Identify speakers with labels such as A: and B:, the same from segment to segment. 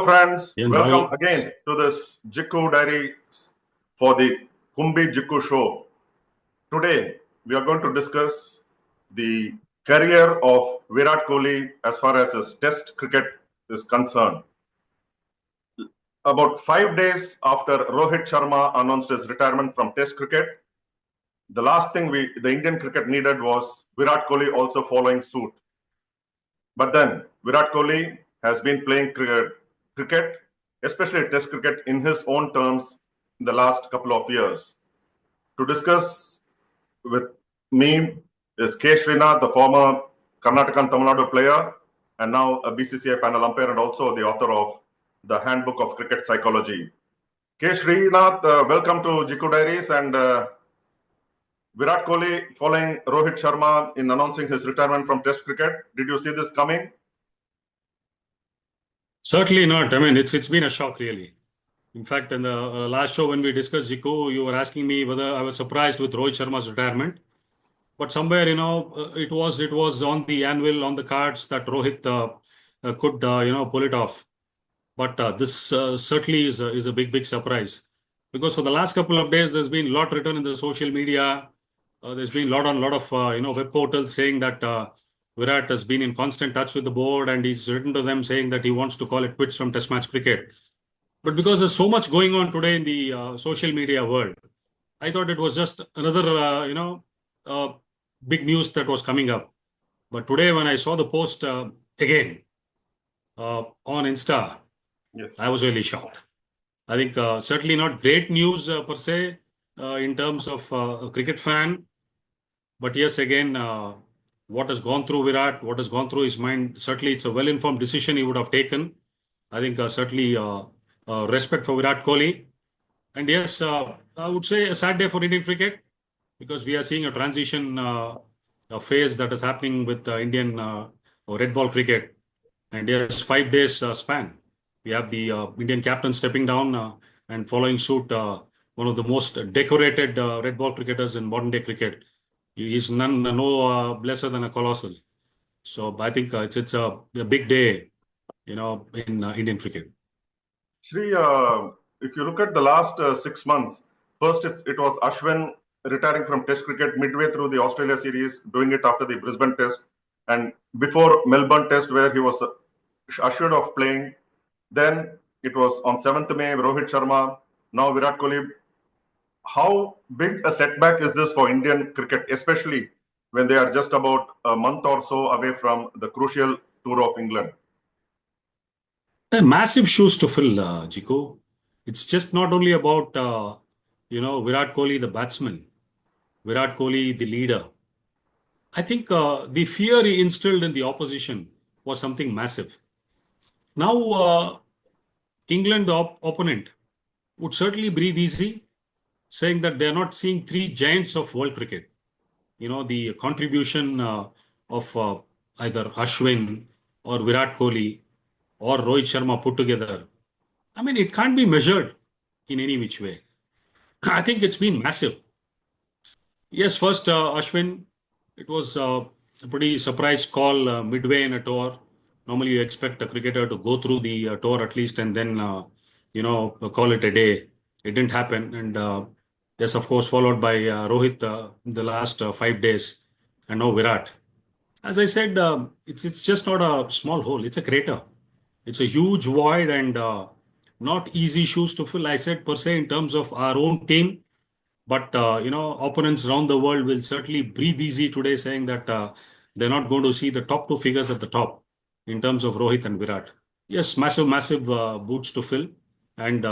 A: friends,
B: Yeah,
A: welcome again to this Gikku Diary for the Kumbi-Gikku Show. Today, we are going to discuss the career of Virat Kohli as far as his test cricket is concerned. About 5 days after Rohit Sharma announced his retirement from test cricket, the last thing the Indian cricket needed was Virat Kohli also following suit. But then, Virat Kohli has been playing cricket, especially test cricket, in his own terms in the last couple of years. To discuss with me is K. Srinath, the former Karnataka and Tamil Nadu player, and now a BCCI-panel umpire and also the author of the Handbook of Cricket Psychology. K. Srinath, welcome to Gikku Diaries. And Virat Kohli following Rohit Sharma in announcing his retirement from test cricket. Did you see this coming?
B: Certainly not. I mean, it's been a shock, really. In fact, in the last show when we discussed Gikku, you were asking me whether I was surprised with Rohit Sharma's retirement. But somewhere, it was on the anvil, on the cards that Rohit could, pull it off. But this certainly is a big surprise, because for the last couple of days there's been a lot written in the social media. There's been a lot of web portals saying that Virat has been in constant touch with the board, and he's written to them saying that he wants to call it quits from Test match cricket. But because there's so much going on today in the social media world, I thought it was just another big news that was coming up. But today, when I saw the post again on Insta,
A: yes,
B: I was really shocked. I think certainly not great news per se in terms of a cricket fan. But yes, again, what has gone through Virat, what has gone through his mind, certainly it's a well-informed decision he would have taken. I think certainly respect for Virat Kohli. And yes, I would say a sad day for Indian cricket, because we are seeing a transition a phase that is happening with Indian red ball cricket. And yes, 5 days span. We have the Indian captain stepping down and following suit, one of the most decorated red ball cricketers in modern day cricket. He's no lesser than a Colossal. So I think it's a big day, in Indian cricket.
A: Shri, if you look at the last 6 months, first it was Ashwin retiring from Test cricket midway through the Australia series, doing it after the Brisbane Test, and before Melbourne Test, where he was assured of playing. Then it was on 7th May, Rohit Sharma, now Virat Kohli. How big a setback is this for Indian cricket, especially when they are just about a month or so away from the crucial tour of England?
B: Massive shoes to fill, Jiko. It's just not only about, Virat Kohli, the batsman, Virat Kohli, the leader. I think the fear he instilled in the opposition was something massive. Now, England, the opponent, would certainly breathe easy, saying that they're not seeing three giants of world cricket. The contribution of either Ashwin or Virat Kohli or Rohit Sharma put together. I mean, it can't be measured in any which way. I think it's been massive. Yes, first, Ashwin, it was a pretty surprise call midway in a tour. Normally, you expect a cricketer to go through the tour at least and then, call it a day. It didn't happen. And yes, of course, followed by Rohit in the last 5 days, and now Virat. As I said, it's just not a small hole. It's a crater. It's a huge void and not easy shoes to fill. I said per se in terms of our own team, but opponents around the world will certainly breathe easy today, saying that they're not going to see the top two figures at the top in terms of Rohit and Virat. Yes, massive boots to fill, and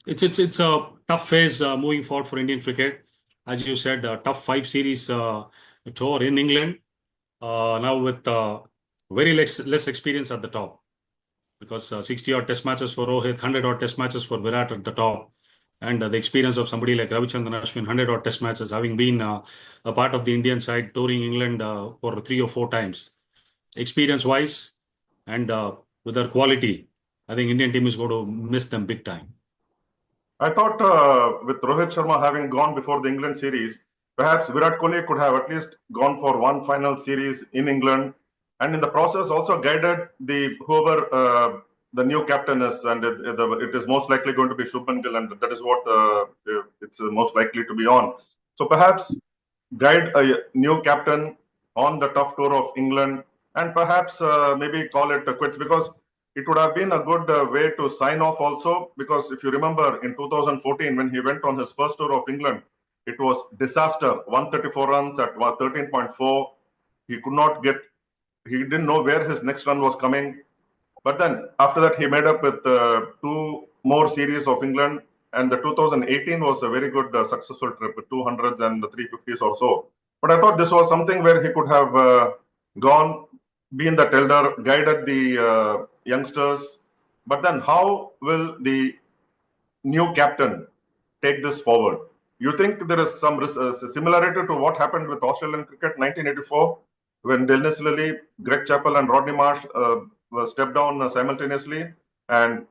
B: it's a tough phase moving forward for Indian cricket. As you said, a tough 5 series tour in England. Now with very less experience at the top, because 60-odd test matches for Rohit, 100-odd test matches for Virat at the top, and the experience of somebody like Ravichandran Ashwin, 100-odd test matches, having been a part of the Indian side touring England for 3 or 4 times. Experience-wise and with their quality, I think Indian team is going to miss them big time.
A: I thought with Rohit Sharma having gone before the England series, perhaps Virat Kohli could have at least gone for one final series in England, and in the process also guided the whoever the new captain is, and it is most likely going to be Shubman Gill, and that is what it's most likely to be on. So perhaps guide a new captain on the tough tour of England, and perhaps maybe call it quits, because it would have been a good way to sign off also. Because if you remember in 2014, when he went on his first tour of England, it was disaster. 134 runs at 13.4. He could not get, he didn't know where his next run was coming. But then after that, he made up with two more series of England. And the 2018 was a very good successful trip with 200s and 350s or so. But I thought this was something where he could have gone, been that elder, guided the youngsters. But then how will the new captain take this forward? You think there is some similarity to what happened with Australian cricket 1984, when Dennis Lilly, Greg Chappell and Rodney Marsh stepped down simultaneously, and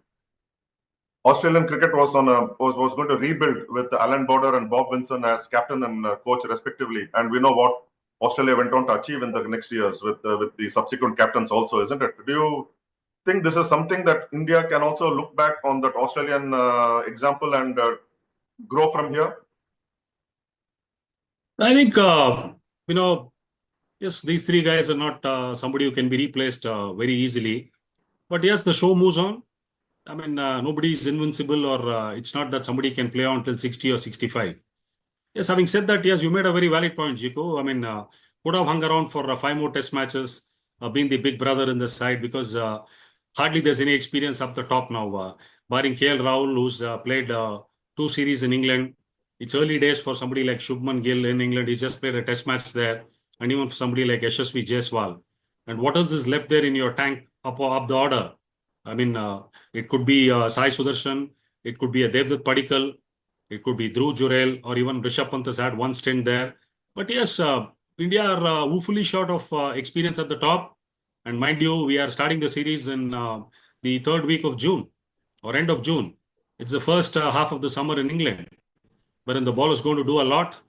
A: Australian cricket was was going to rebuild with Alan Border and Bob Vinson as captain and coach respectively. And we know what Australia went on to achieve in the next years with the subsequent captains also, isn't it? Do you think this is something that India can also look back on that Australian example and grow from here?
B: I think, yes, these three guys are not somebody who can be replaced very easily. But yes, the show moves on. I mean, nobody is invincible, or it's not that somebody can play on until 60 or 65. Yes, having said that, yes, you made a very valid point, Jiko. I mean, could have hung around for 5 more test matches, being the big brother in the side, because hardly there's any experience up the top now. Barring KL Rahul, who's played 2 series in England. It's early days for somebody like Shubman Gill in England. He's just played a test match there. And even for somebody like Yashasvi Jaiswal. And what else is left there in your tank up the order? I mean, it could be Sai Sudarshan, it could be a Devdutt Padikkal, it could be Dhruv Jurel, or even Rishabh Pant has had one stint there. But yes, India are woefully short of experience at the top. And mind you, we are starting the series in the 3rd week of June or end of June. It's the first half of the summer in England, wherein the ball is going to do a lot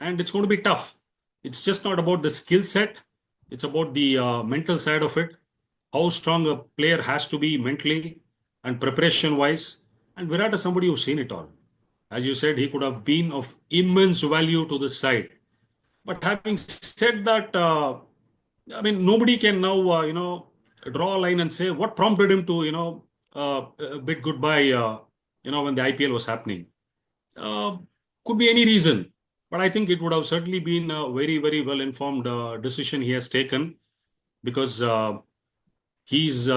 B: and it's going to be tough. It's just not about the skill set. It's about the mental side of it. How strong a player has to be mentally and preparation-wise. And Virat is somebody who's seen it all. As you said, he could have been of immense value to the side. But having said that, I mean, nobody can now, draw a line and say what prompted him to, bid goodbye, when the IPL was happening. Could be any reason. But I think it would have certainly been a very, very well-informed decision he has taken, because his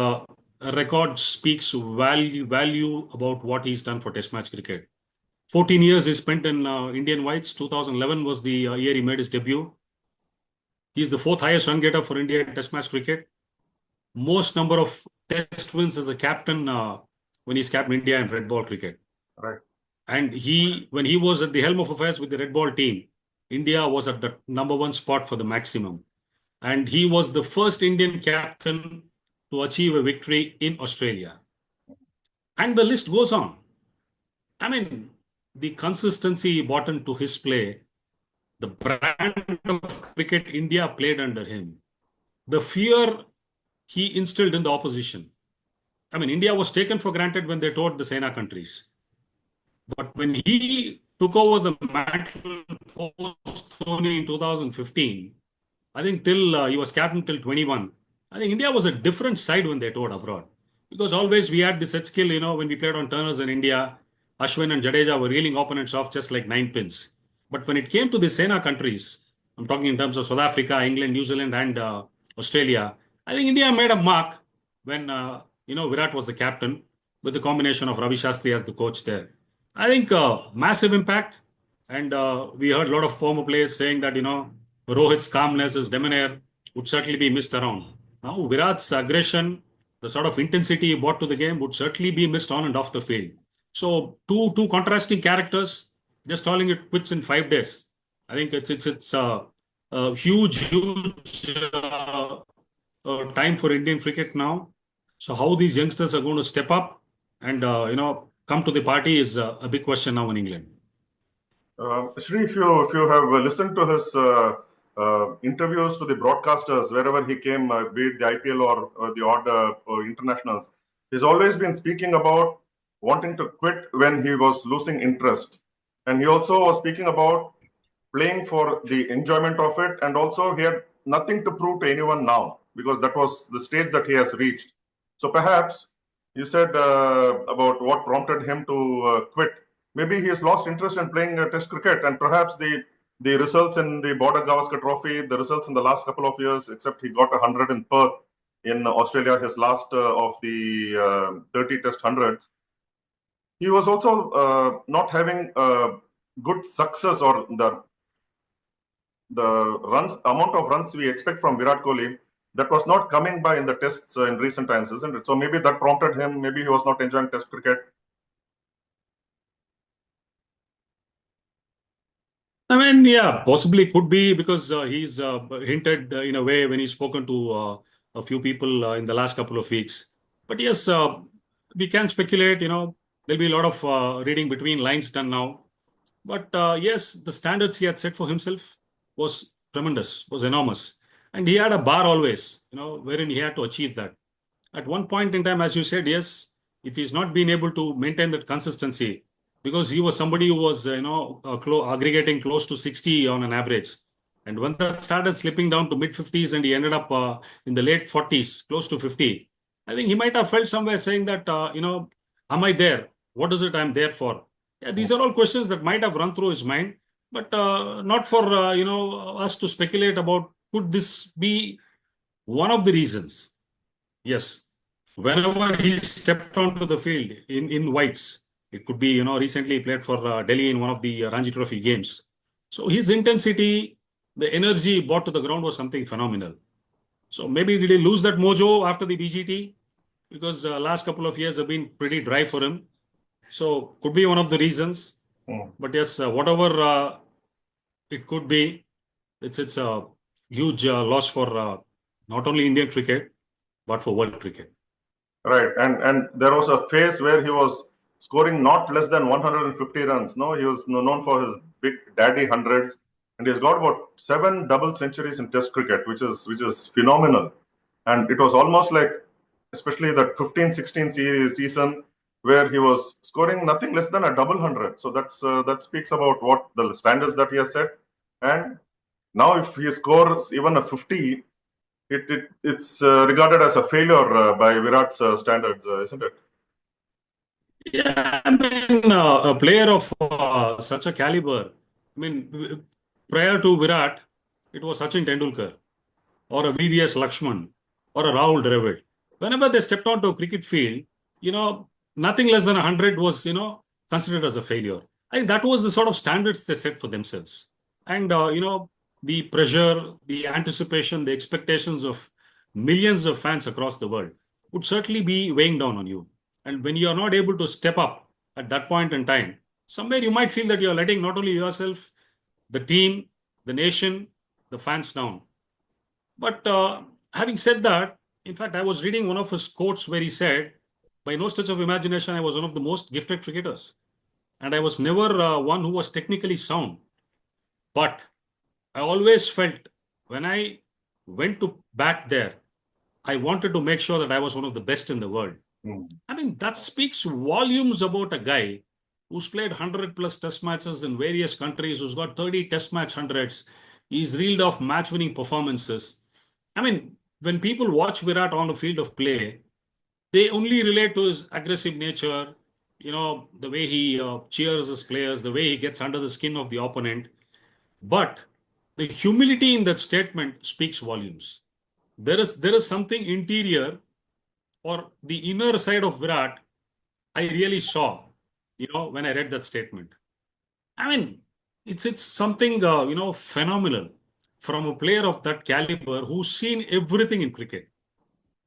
B: record speaks value about what he's done for Test match cricket. 14 years he spent in Indian Whites. 2011 was the year he made his debut. He's the 4th highest run getter for India in Test match cricket. Most number of Test wins as a captain when he's captained India in red ball cricket.
A: Right.
B: And when he was at the helm of affairs with the red ball team, India was at the #1 spot for the maximum. And he was the first Indian captain to achieve a victory in Australia. And the list goes on. I mean, the consistency he brought into his play, the brand of cricket India played under him, the fear he instilled in the opposition. I mean, India was taken for granted when they toured the Sena countries. But when he took over the mantle post-Dhoni in 2015, I think till he was captain till 21, I think India was a different side when they toured abroad. Because always we had this set skill, when we played on turners in India, Ashwin and Jadeja were reeling opponents off just like 9 pins. But when it came to the Sena countries, I'm talking in terms of South Africa, England, New Zealand, and Australia, I think India made a mark when, Virat was the captain with the combination of Ravi Shastri as the coach there. I think massive impact. And we heard a lot of former players saying that, Rohit's calmness, his demeanor would certainly be missed around. Now, Virat's aggression, the sort of intensity he brought to the game would certainly be missed on and off the field. So two contrasting characters, just calling it quits in 5 days. I think it's a huge time for Indian cricket now. So how these youngsters are going to step up and come to the party is a big question now in England.
A: Shri, if you have listened to his interviews to the broadcasters wherever he came, be it the IPL or the odd internationals, He's always been speaking about wanting to quit when he was losing interest. And he also was speaking about playing for the enjoyment of it. And also, he had nothing to prove to anyone now because that was the stage that he has reached. So perhaps you said about what prompted him to quit. Maybe he has lost interest in playing Test cricket, and perhaps the results in the Border Gavaskar Trophy, the results in the last couple of years, except he got 100 in Perth in Australia, his last of the 30 Test hundreds. He was also not having good success or the runs amount of runs we expect from Virat Kohli that was not coming by in the tests in recent times, isn't it? So maybe that prompted him. Maybe he was not enjoying Test cricket.
B: I mean, yeah, possibly could be because he's hinted in a way when he's spoken to a few people in the last couple of weeks. But yes, we can speculate, there'll be a lot of reading between lines done now. But yes, the standards he had set for himself was tremendous, was enormous. And he had a bar always, wherein he had to achieve that. At one point in time, as you said, yes, if he's not been able to maintain that consistency, because he was somebody who was, aggregating close to 60 on an average. And when that started slipping down to mid 50s and he ended up in the late 40s, close to 50, I think he might have felt somewhere saying that, am I there? What is it I'm there for? Yeah, these are all questions that might have run through his mind, but not for, us to speculate about could this be one of the reasons. Yes, whenever he stepped onto the field in whites, it could be, recently he played for Delhi in one of the Ranji Trophy games. So his intensity, the energy brought to the ground was something phenomenal. So maybe did he lose that mojo after the BGT? Because last couple of years have been pretty dry for him. So could be one of the reasons. But yes, whatever it could be, it's a huge loss for not only Indian cricket, but for world cricket.
A: Right, and there was a phase where he was scoring not less than 150 runs. No, he was known for his big daddy hundreds, and he's got about 7 double centuries in Test cricket, which is phenomenal. And it was almost like, especially that 15-16 season, where he was scoring nothing less than a double hundred. So that speaks about what the standards that he has set. And now, if he scores even a 50, it's regarded as a failure by Virat's standards, isn't it?
B: Yeah, I mean, a player of such a caliber. I mean, prior to Virat, it was Sachin Tendulkar or a VVS Lakshman or a Rahul Dravid. Whenever they stepped onto a cricket field, nothing less than 100 was, considered as a failure. I think that was the sort of standards they set for themselves. And, the pressure, the anticipation, the expectations of millions of fans across the world would certainly be weighing down on you. And when you are not able to step up at that point in time, somewhere you might feel that you're letting not only yourself, the team, the nation, the fans down. But having said that, in fact, I was reading one of his quotes where he said, by no stretch of imagination, I was one of the most gifted cricketers. And I was never one who was technically sound. But I always felt when I went to bat there, I wanted to make sure that I was one of the best in the world. I mean, that speaks volumes about a guy who's played 100 plus test matches in various countries, who's got 30 test match hundreds. He's reeled off match winning performances. I mean, when people watch Virat on the field of play, they only relate to his aggressive nature, the way he cheers his players, the way he gets under the skin of the opponent. But the humility in that statement speaks volumes. There is something interior or the inner side of Virat I really saw, when I read that statement. I mean, it's something, phenomenal from a player of that caliber who's seen everything in cricket.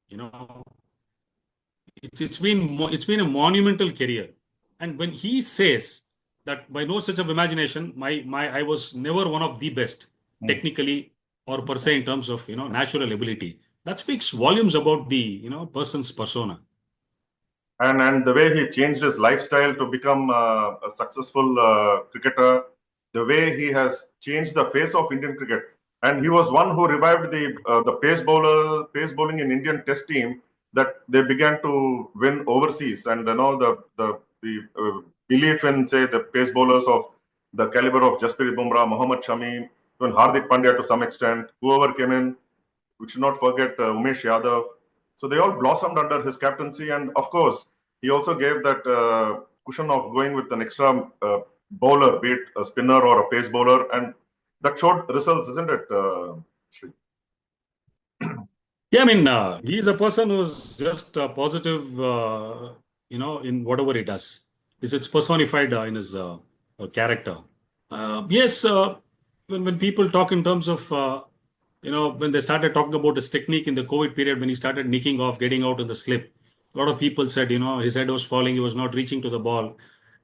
B: You know, it's been a monumental career. And when he says that by no stretch of imagination, my I was never one of the best technically or per se in terms of natural ability. That speaks volumes about the person's persona.
A: And the way he changed his lifestyle to become a successful cricketer, the way he has changed the face of Indian cricket, and he was one who revived the pace bowling in Indian Test team that they began to win overseas, and the belief in, say, the pace bowlers of the caliber of Jasprit Bumrah, Mohammad Shami, even Hardik Pandya to some extent, whoever came in, we should not forget Umesh Yadav. So they all blossomed under his captaincy, and of course, he also gave that cushion of going with an extra bowler, be it a spinner or a pace bowler, and that showed results, isn't it, Sri?
B: Yeah, I mean, he's a person who's just positive, in whatever he does. It's personified in his character. Yes, when people talk in terms of, when they started talking about his technique in the COVID period, when he started nicking off, getting out in the slip, a lot of people said, his head was falling, he was not reaching to the ball.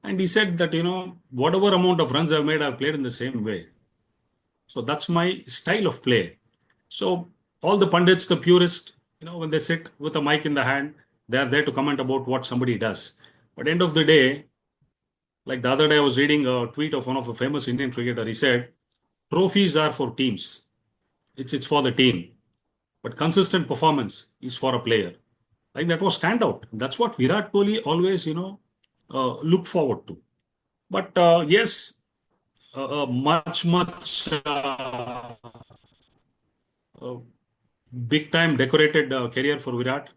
B: And he said that, whatever amount of runs I've made, I've played in the same way. So that's my style of play. So all the pundits, the purists, when they sit with a mic in the hand, they are there to comment about what somebody does. But end of the day, like the other day, I was reading a tweet of one of a famous Indian cricketer. He said, trophies are for teams. It's for the team. But consistent performance is for a player. Like that was standout. That's what Virat Kohli always, looked forward to. But yes, much, much uh, big time decorated career for Virat.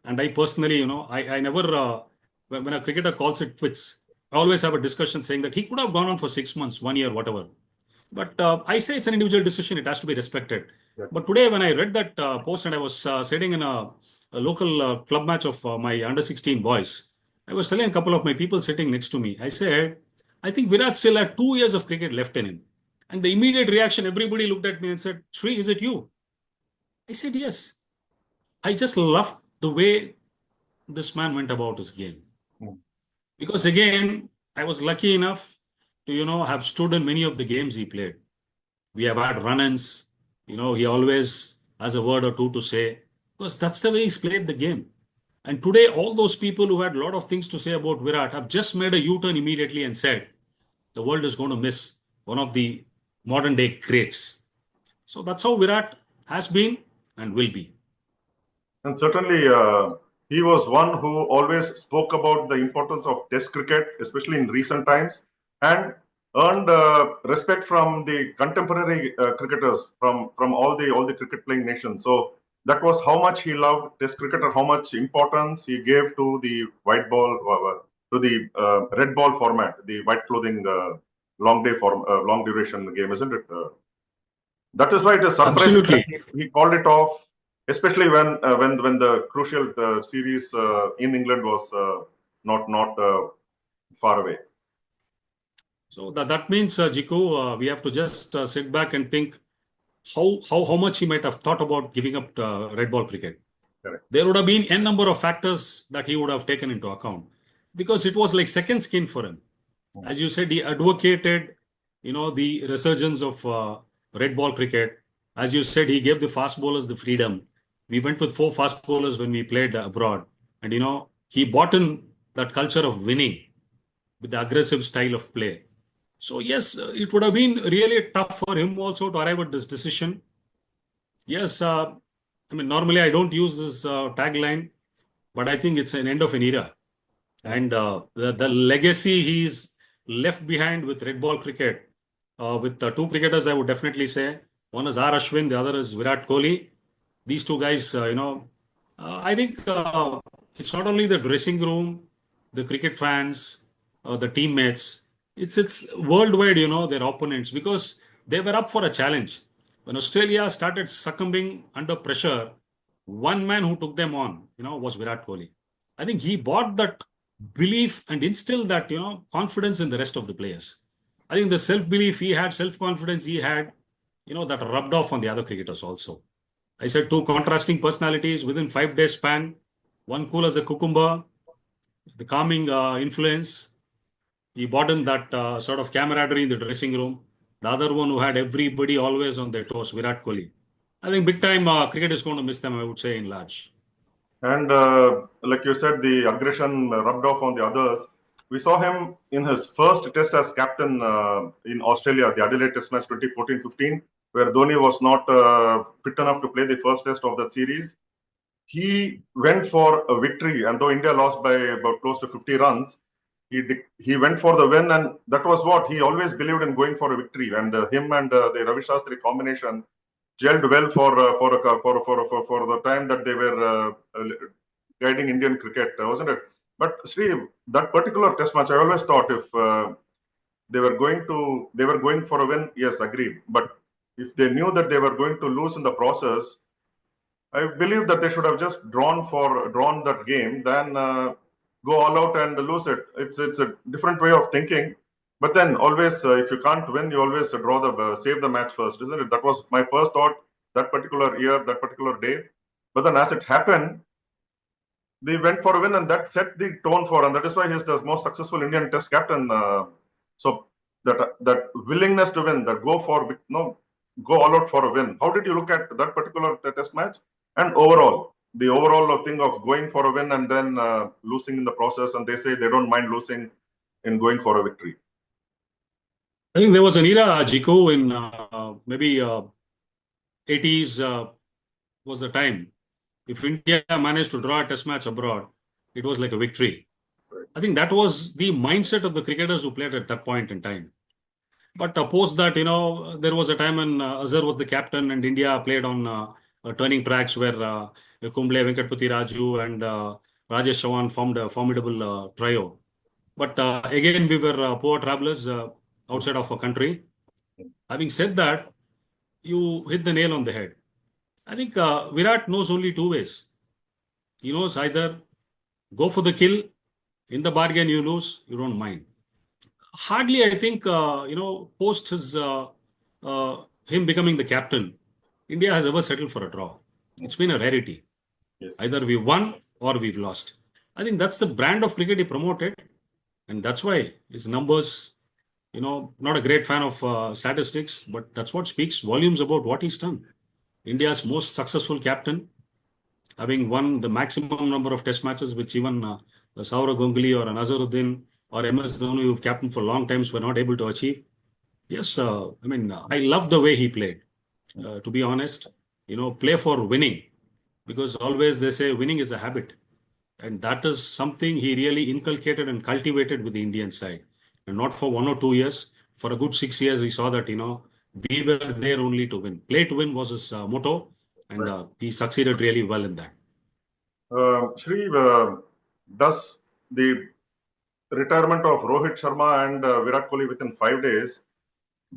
B: And I personally, I never, when a cricketer calls it quits, I always have a discussion saying that he could have gone on for 6 months, 1 year, whatever. But I say it's an individual decision. It has to be respected.
A: Yeah.
B: But today, when I read that post and I was sitting in a local club match of my under 16 boys, I was telling a couple of my people sitting next to me, I said, I think Virat still had 2 years of cricket left in him. And the immediate reaction, everybody looked at me and said, Sri, is it you? I said, yes. I just loved the way this man went about his game.
A: Mm.
B: Because again, I was lucky enough to, have stood in many of the games he played. We have had run-ins. He always has a word or two to say because that's the way he's played the game. And today, all those people who had a lot of things to say about Virat have just made a U-turn immediately and said, the world is going to miss one of the modern day greats. So that's how Virat has been and will be.
A: And certainly, he was one who always spoke about the importance of Test cricket, especially in recent times, and earned respect from the contemporary cricketers from all the cricket playing nations. So that was how much he loved Test cricket, or how much importance he gave to the white ball, to the red ball format, the white clothing long duration game, isn't it? That is why it is surprising that he called it off, especially when the crucial series in England was not far away.
B: So that means, Gikku, we have to just sit back and think how much he might have thought about giving up red ball cricket.
A: Correct.
B: There would have been n number of factors that he would have taken into account because it was like second skin for him. As you said, he advocated, the resurgence of red ball cricket. As you said, he gave the fast bowlers the freedom. We went with 4 fast bowlers when we played abroad. And, he bought in that culture of winning with the aggressive style of play. So, yes, it would have been really tough for him also to arrive at this decision. Yes, normally I don't use this tagline, but I think it's an end of an era. And the legacy he's left behind with red ball cricket, with 2 cricketers, I would definitely say. One is R. Ashwin, the other is Virat Kohli. These 2 guys, I think it's not only the dressing room, the cricket fans, the teammates. It's worldwide, their opponents, because they were up for a challenge. When Australia started succumbing under pressure, one man who took them on, was Virat Kohli. I think he bought that belief and instilled that, confidence in the rest of the players. I think the self-belief he had, self-confidence he had, that rubbed off on the other cricketers also. I said 2 contrasting personalities within 5 days span. One cool as a cucumber, the calming influence. He bought in that sort of camaraderie in the dressing room. The other one who had everybody always on their toes, Virat Kohli. I think big time cricket is going to miss them, I would say, in large.
A: And like you said, the aggression rubbed off on the others. We saw him in his first test as captain in Australia, the Adelaide Test match 2014-15, where Dhoni was not fit enough to play the first test of that series. he went for a victory, and though India lost by about close to 50 runs, he went for the win, and that was what he always believed in, going for a victory. And him and the Ravi Shastri combination gelled well for the time that they were guiding Indian cricket, wasn't it? But Sri, that particular Test match, I always thought if they were going for a win, yes, agreed. But if they knew that they were going to lose in the process, I believe that they should have just drawn that game than go all out and lose it. It's a different way of thinking. But then always, if you can't win, you always draw save the match first, isn't it? That was my first thought that particular year, that particular day. But then as it happened, they went for a win, and that set the tone for, and that is why he's the most successful Indian Test captain. So that willingness to win, that go all out for a win. How did you look at that particular Test match? And the overall thing of going for a win and then losing in the process, and they say they don't mind losing in going for a victory.
B: I think there was an era, Jiko, in maybe 80s was the time. If India managed to draw a Test match abroad, it was like a victory.
A: Right.
B: I think that was the mindset of the cricketers who played at that point in time. But post that, there was a time when Azhar was the captain and India played on turning tracks where Kumble, Venkatpati Raju and Rajesh Chavan formed a formidable trio. But again, we were poor travelers outside of our country. Having said that, you hit the nail on the head. I think Virat knows only two ways. He knows either go for the kill, in the bargain you lose, you don't mind. Hardly, I think, post him becoming the captain, India has ever settled for a draw. It's been a rarity.
A: Yes.
B: Either we won or we've lost. I think that's the brand of cricket he promoted. And that's why his numbers, not a great fan of statistics, but that's what speaks volumes about what he's done. India's most successful captain, having won the maximum number of Test matches, which even Saurav Ganguly or Nazaruddin or MS Dhoni, who've captained for long times, were not able to achieve. Yes, I love the way he played. To be honest, play for winning, because always they say winning is a habit. And that is something he really inculcated and cultivated with the Indian side. And not for 1 or 2 years, for a good 6 years, he saw that, we were there only to win. Play to win was his motto, and
A: Right.
B: he succeeded really well in that.
A: Shri, does the retirement of Rohit Sharma and Virat Kohli within 5 days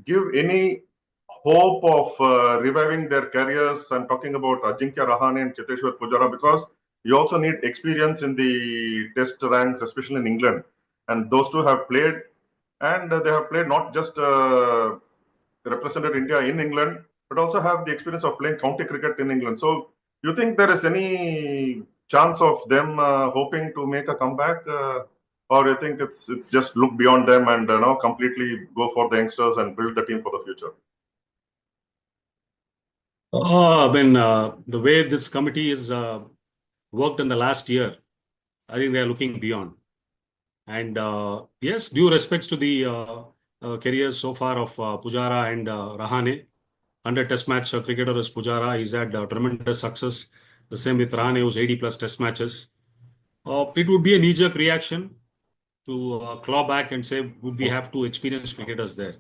A: give any hope of reviving their careers? I'm talking about Ajinkya Rahane and Cheteshwar Pujara, because you also need experience in the Test ranks, especially in England. And those two have played, and they have played not just represented India in England, but also have the experience of playing county cricket in England. So, you think there is any chance of them hoping to make a comeback, or you think it's just look beyond them and completely go for the youngsters and build the team for the future?
B: The way this committee is worked in the last year, I think they are looking beyond. And yes, due respects to the careers so far of Pujara and Rahane. 100 Test match cricketer is Pujara. He's had tremendous success. The same with Rahane, who's 80 plus Test matches. It would be a knee-jerk reaction to claw back and say, would we have two experienced cricketers there?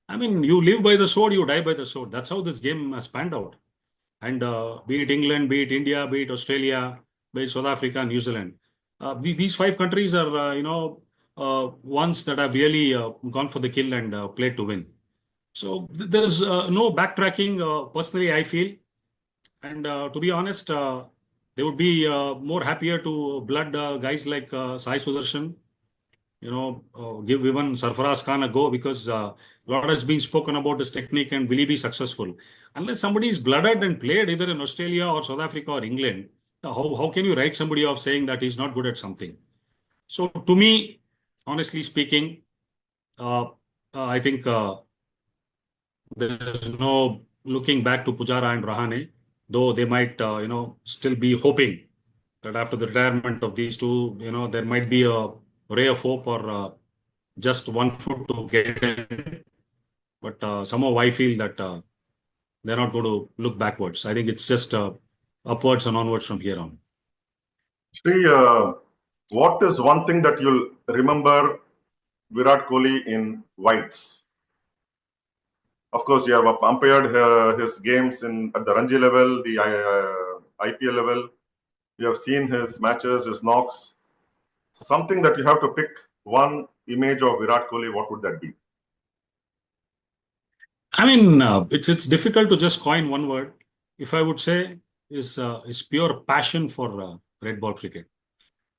B: I mean, you live by the sword, you die by the sword. That's how this game has panned out. And be it England, be it India, be it Australia, be it South Africa, New Zealand. These 5 countries are, ones that have really gone for the kill and played to win. So there's no backtracking, personally, I feel. And to be honest, they would be more happier to blood guys like Sai Sudarshan, give even Sarfaraz Khan a go, because a lot has been spoken about his technique and will he be successful. Unless somebody is blooded and played either in Australia or South Africa or England, how can you write somebody off saying that he's not good at something? So to me, honestly speaking, I think there's no looking back to Pujara and Rahane, though they might, still be hoping that after the retirement of these two, there might be a ray of hope or just 1 foot to get in. But somehow I feel that they're not going to look backwards. I think it's just upwards and onwards from here on.
A: Sri, what is one thing that you'll remember Virat Kohli in whites? Of course, you have umpired his games at the Ranji level, the IPL level. You have seen his matches, his knocks. Something that you have to pick one image of Virat Kohli, what would that be?
B: I mean, it's difficult to just coin one word. If I would say is pure passion for red ball cricket,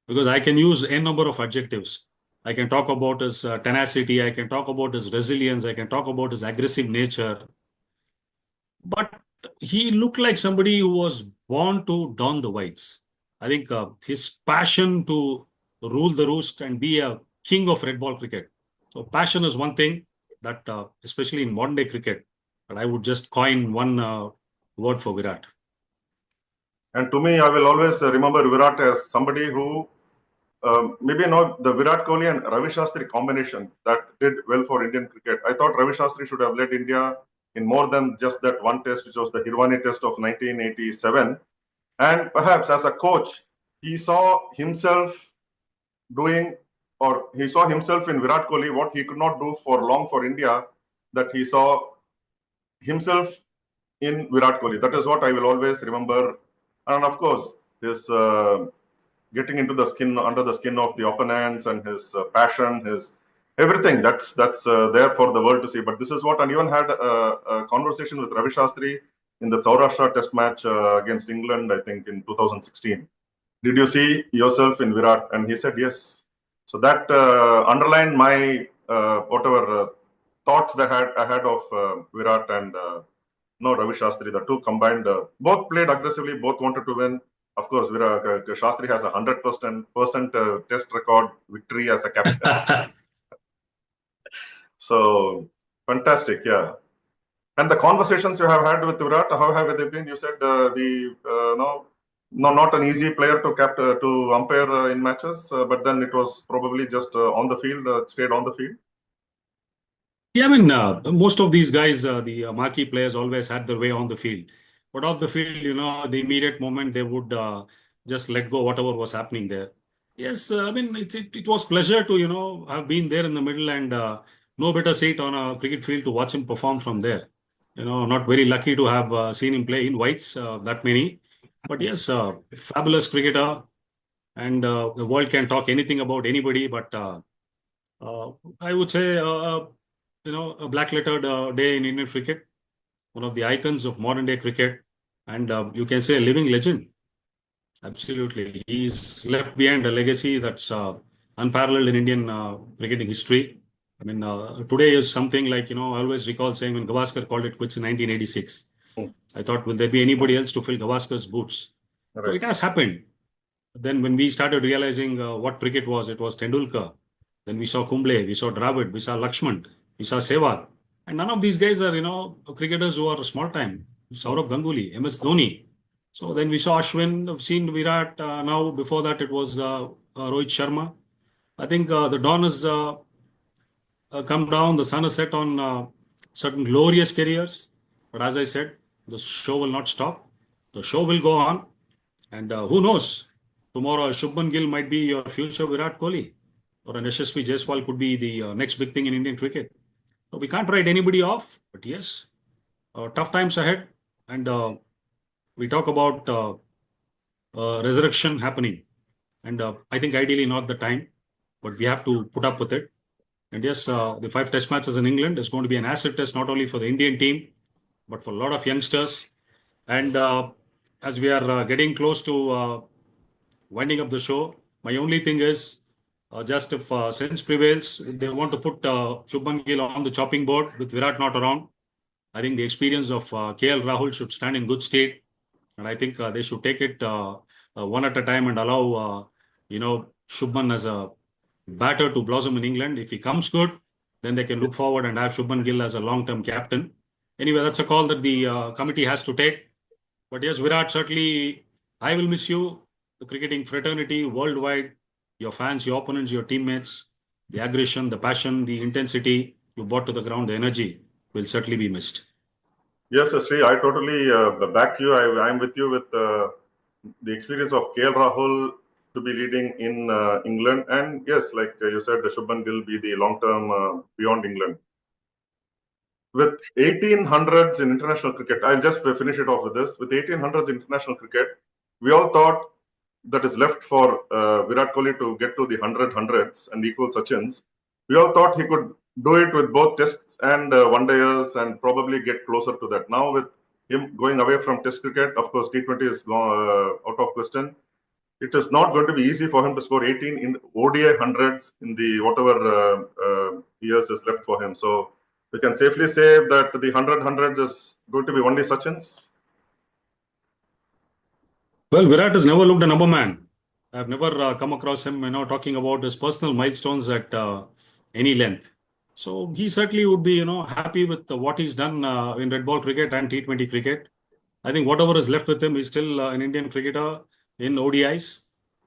B: because I can use a number of adjectives. I can talk about his tenacity. I can talk about his resilience. I can talk about his aggressive nature. But he looked like somebody who was born to don the whites. I think his passion to rule the roost and be a king of red ball cricket. So passion is one thing that, especially in modern day cricket, but I would just coin one word for Virat.
A: And to me, I will always remember Virat as somebody who maybe not the Virat Kohli and Ravi Shastri combination that did well for Indian cricket. I thought Ravi Shastri should have led India in more than just that one test, which was the Hirwani test of 1987. And perhaps as a coach, he saw himself doing, or he saw himself in Virat Kohli, what he could not do for long for India, that he saw himself in Virat Kohli. That is what I will always remember. And of course, his getting into the skin, under the skin of the opponents, and his passion, his everything. That's there for the world to see. But this is what, and even had a conversation with Ravi Shastri in the Saurashtra Test match against England, I think in 2016. Did you see yourself in Virat? And he said yes. So that underlined my whatever thoughts that I had of Virat and Ravi Shastri. The two combined, both played aggressively, both wanted to win. Of course, Shastri has 100% test record victory as a captain. So fantastic, yeah. And the conversations you have had with Virat, how have they been? You said not an easy player to umpire in matches, but then it was probably just on the field, stayed on the field.
B: Yeah, I mean, most of these guys, the marquee players, always had their way on the field. But off the field, the immediate moment they would just let go whatever was happening there. Yes, I mean, it was pleasure to, have been there in the middle and no better seat on a cricket field to watch him perform from there. Not very lucky to have seen him play in whites, that many. But yes, fabulous cricketer. And the world can talk anything about anybody, but I would say, a black lettered day in Indian cricket, one of the icons of modern day cricket, and you can say a living legend. Absolutely. He's left behind a legacy that's unparalleled in Indian cricketing history. I mean, today is something like, I always recall saying when Gavaskar called it quits in 1986. I thought, will there be anybody else to fill Gavaskar's boots? Right. So it has happened. Then when we started realizing what cricket was, it was Tendulkar. Then we saw Kumble, we saw Dravid, we saw Lakshman, we saw Sehwag. And none of these guys are, cricketers who are small time. Saurav Ganguly, MS Dhoni. So then we saw Ashwin, I've seen Virat. Now, before that, it was Rohit Sharma. I think the dawn has come down, the sun has set on certain glorious careers. But as I said, the show will not stop. The show will go on. And who knows? Tomorrow, Shubman Gill might be your future Virat Kohli, or an Yashasvi Jaiswal could be the next big thing in Indian cricket. So we can't write anybody off, but yes, tough times ahead. And we talk about resurrection happening. And I think ideally not the time, but we have to put up with it. And yes, the 5 test matches in England is going to be an acid test, not only for the Indian team, but for a lot of youngsters. And as we are getting close to winding up the show, my only thing is just if sense prevails, if they want to put Shubman Gill on the chopping board with Virat not around, I think the experience of KL Rahul should stand in good state. And I think they should take it one at a time and allow, Shubman as a batter to blossom in England. If he comes good, then they can look forward and have Shubman Gill as a long-term captain. Anyway, that's a call that the committee has to take. But yes, Virat, certainly, I will miss you. The cricketing fraternity worldwide, your fans, your opponents, your teammates, the aggression, the passion, the intensity you brought to the ground, the energy will certainly be missed.
A: Yes, Sri, I totally back you. I'm with you with the experience of KL Rahul to be leading in England. And yes, like you said, Shubman Gill be the long-term beyond England. With 1800s in international cricket, I'll just finish it off with this. With 1800s international cricket, we all thought that is left for Virat Kohli to get to the 100 hundreds and equal Sachin's. We all thought he could do it with both tests and one-dayers and probably get closer to that. Now with him going away from test cricket, of course, T20 is out of question. It is not going to be easy for him to score 18 in ODI hundreds in the whatever years is left for him. So we can safely say that the 100 hundreds is going to be only Sachin's.
B: Well, Virat has never looked a number man. I've never come across him, talking about his personal milestones at any length. So he certainly would be, happy with what he's done in red ball cricket and T20 cricket. I think whatever is left with him, he's still an Indian cricketer in ODIs,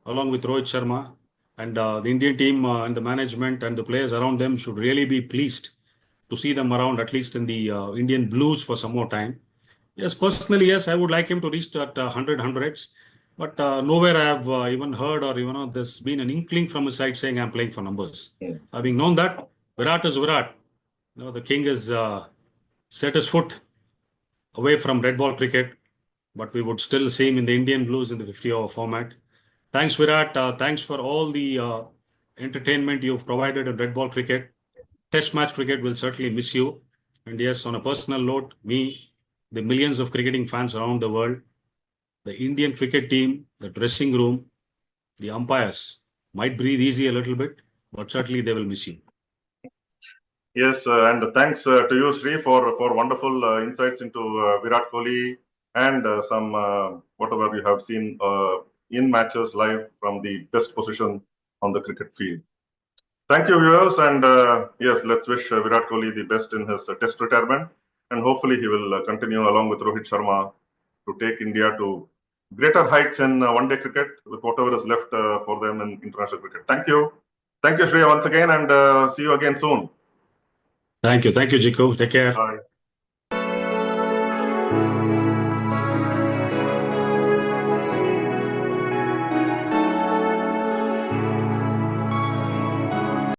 B: along with Rohit Sharma. And the Indian team and the management and the players around them should really be pleased to see them around, at least in the Indian blues for some more time. Yes, personally, yes, I would like him to reach that 100 hundreds. But nowhere I have even heard or, there's been an inkling from his side saying I'm playing for numbers. Having known that, Virat is Virat. The king has set his foot away from red ball cricket, but we would still see him in the Indian blues in the 50-over format. Thanks, Virat. Thanks for all the entertainment you've provided in red ball cricket. Test match cricket will certainly miss you. And yes, on a personal note, me, the millions of cricketing fans around the world, the Indian cricket team, the dressing room, the umpires might breathe easy a little bit, but certainly they will miss you.
A: Yes, and thanks to you, Sri, for wonderful insights into Virat Kohli and some whatever you have seen in matches live from the best position on the cricket field. Thank you, viewers, and yes, let's wish Virat Kohli the best in his test retirement, and hopefully he will continue along with Rohit Sharma to take India to greater heights in one-day cricket with whatever is left for them in international cricket. Thank you, Shreya, once again, and see you again soon.
B: Thank you, Gikku. Take care.
A: Bye.